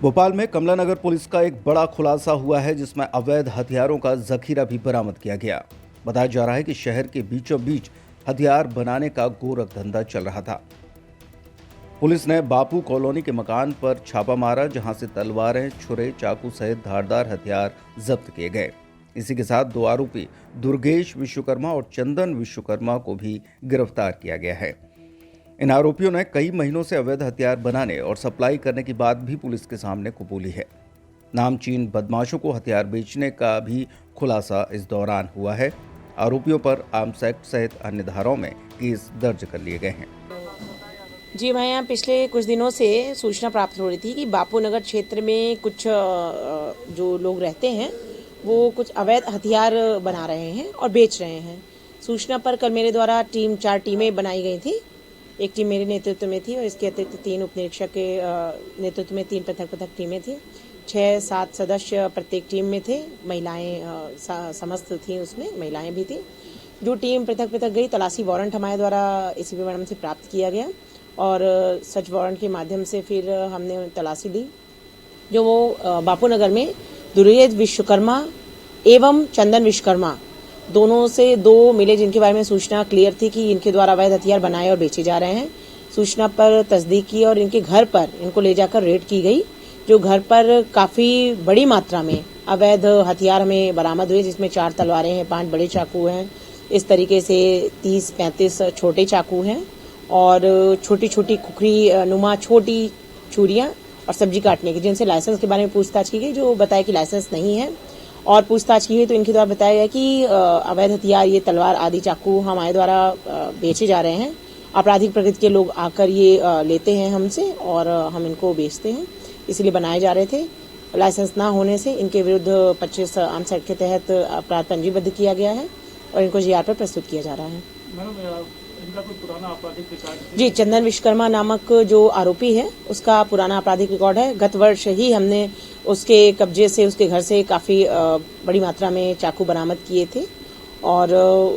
भोपाल में कमला नगर पुलिस का एक बड़ा खुलासा हुआ है, जिसमें अवैध हथियारों का जखीरा भी बरामद किया गया। बताया जा रहा है कि शहर के बीचों बीच हथियार बनाने का गोरख धंधा चल रहा था। पुलिस ने बापू कॉलोनी के मकान पर छापा मारा, जहां से तलवारें, छुरे, चाकू सहित धारदार हथियार जब्त किए गए। इसी के साथ दो आरोपी दुर्गेश विश्वकर्मा और चंदन विश्वकर्मा को भी गिरफ्तार किया गया है। इन आरोपियों ने कई महीनों से अवैध हथियार बनाने और सप्लाई करने की बात भी पुलिस के सामने कबूली है। नामचीन बदमाशों को हथियार बेचने का भी खुलासा इस दौरान हुआ है। आरोपियों पर आर्म्स एक्ट सहित अन्य धाराओं में केस दर्ज कर लिए गए हैं। जी, हमारे यहाँ पिछले कुछ दिनों से सूचना प्राप्त हो रही थी कि बापू नगर क्षेत्र में कुछ जो लोग रहते हैं वो कुछ अवैध हथियार बना रहे हैं और बेच रहे हैं। सूचना पर कल मेरे द्वारा 4 टीमें बनाई गई थी। एक टीम मेरे नेतृत्व में थी और इसके अतिरिक्त 3 उप निरीक्षक के नेतृत्व में 3 पृथक टीमें थी। 6-7 सदस्य प्रत्येक टीम में थे। महिलाएं समस्त थी, उसमें महिलाएं भी थी। जो टीम पृथक गई, तलाशी वारंट हमारे द्वारा एसीपी मैडम से प्राप्त किया गया और सर्च वारंट के माध्यम से फिर हमने तलाशी ली। जो वो बापू नगर में दुर्गेश विश्वकर्मा एवं चंदन विश्वकर्मा दोनों से 2 मिले, जिनके बारे में सूचना क्लियर थी कि इनके द्वारा अवैध हथियार बनाए और बेचे जा रहे हैं। सूचना पर तस्दीक की और इनके घर पर इनको ले जाकर रेड की गई। जो घर पर काफी बड़ी मात्रा में अवैध हथियार हमें बरामद हुए, जिसमें 4 तलवारें हैं, 5 बड़े चाकू हैं, इस तरीके से 30-35 छोटे चाकू हैं और छोटी छोटी कुकरी नुमा छोटी छुरियां और सब्जी काटने की, जिनसे लाइसेंस के बारे में पूछताछ की गई, जो बताया कि लाइसेंस नहीं है। और पूछताछ की गई तो इनके द्वारा बताया गया कि अवैध हथियार, ये तलवार आदि चाकू हमारे द्वारा बेचे जा रहे हैं। आपराधिक प्रकृति के लोग आकर ये लेते हैं हमसे और हम इनको बेचते हैं, इसलिए बनाए जा रहे थे। लाइसेंस ना होने से इनके विरुद्ध 25 आर्म्स एक्ट के तहत अपराध पंजीबद्ध किया गया है और इनको जीआर पर प्रस्तुत किया जा रहा है। इनका कोई पुराना आपराधिक रिकॉर्ड? जी, चंदन विश्वकर्मा नामक जो आरोपी है उसका पुराना आपराधिक रिकॉर्ड है। गत वर्ष ही हमने उसके कब्जे से, उसके घर से काफी बड़ी मात्रा में चाकू बरामद किए थे और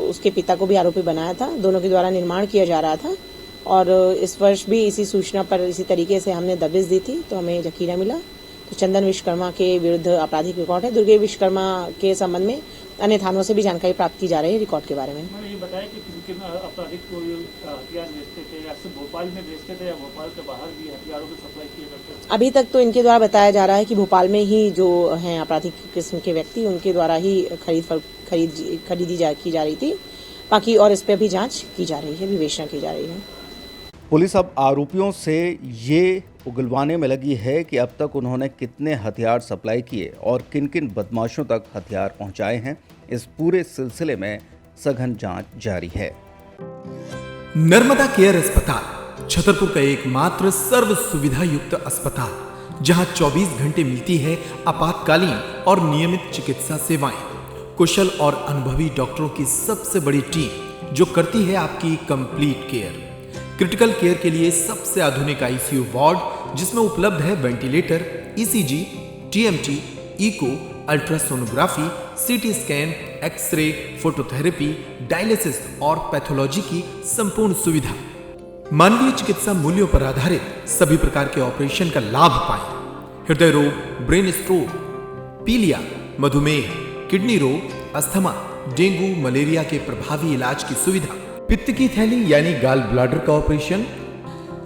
उसके पिता को भी आरोपी बनाया था। दोनों के द्वारा निर्माण किया जा रहा था और इस वर्ष भी इसी सूचना पर इसी तरीके से हमने दबिश दी थी तो हमें जखीरा मिला। तो चंदन विश्वकर्मा के विरुद्ध आपराधिक रिकॉर्ड है। दुर्गेश विश्वकर्मा के संबंध में अन्य थानों से भी जानकारी प्राप्त की जा रही है रिकॉर्ड के बारे में। मैंने ये बताया कि किन आपराधिक को हथियार बेचते थे, या सिर्फ भोपाल में बेचते थे या भोपाल के बाहर भी हथियारों की सप्लाई किए करते थे? अभी तक तो इनके द्वारा बताया जा रहा है कि भोपाल में ही जो हैं आपराधिक किस्म के व्यक्ति, उनके द्वारा ही खरीदी की जा रही थी। बाकी और इस पर भी जांच की जा रही है, विवेचना की जा रही है। पुलिस अब आरोपियों से ये उगलवाने में लगी है कि अब तक उन्होंने कितने हथियार सप्लाई किए और किन किन बदमाशों तक हथियार पहुंचाए हैं। इस पूरे सिलसिले में सघन जांच जारी है। नर्मदा केयर अस्पताल छतरपुर का एकमात्र सर्व सुविधा युक्त अस्पताल, जहां 24 घंटे मिलती है आपातकालीन और नियमित चिकित्सा सेवाएं। कुशल और अनुभवी डॉक्टरों की सबसे बड़ी टीम जो करती है आपकी कंप्लीट केयर। क्रिटिकल केयर के लिए सबसे आधुनिक आईसीयू वार्ड, जिसमें उपलब्ध है ventilator, ECG, TMT, echo, ultrasonography, CT scan, X ray, phototherapy, dialysis और पैथोलॉजी की संपूर्ण सुविधा। मानवीय चिकित्सा मूल्यों पर आधारित सभी प्रकार के ऑपरेशन का लाभ पाएं। हृदय रोग, ब्रेन स्ट्रोक, पीलिया, मधुमेह, किडनी रोग, अस्थमा, डेंगू, मलेरिया के प्रभावी इलाज की सुविधा, पित्त की थैली यानी गाल ब्लैडर का ऑपरेशन,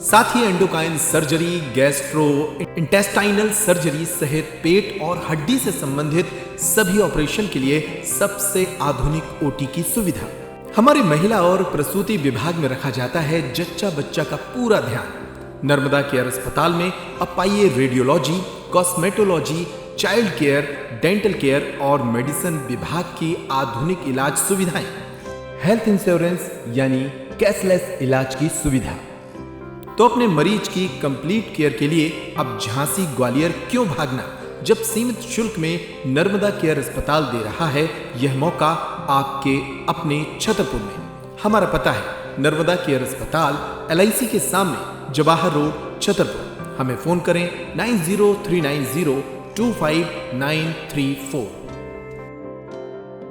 साथ ही endocrine surgery, gastro intestinal surgery सहित पेट और हड्डी से संबंधित सभी ऑपरेशन के लिए सबसे आधुनिक ओटी की सुविधा। हमारे महिला और प्रसूति विभाग में रखा जाता है जच्चा बच्चा का पूरा ध्यान। नर्मदा केयर अस्पताल में अब पाइए radiology, cosmetology, child care, dental care और मेडिसिन विभाग की आधुनिक इलाज सुविधाएं, हेल्थ इंश्योरेंस यानी कैशलेस इलाज की सुविधा। तो अपने मरीज की कंप्लीट केयर के लिए अब झांसी ग्वालियर क्यों भागना, जब सीमित शुल्क में नर्मदा केयर अस्पताल दे रहा है यह मौका आपके अपने छतरपुर में। हमारा पता है नर्मदा केयर अस्पताल, LIC के सामने, जवाहर रोड, छतरपुर। हमें फोन करें 9039025934।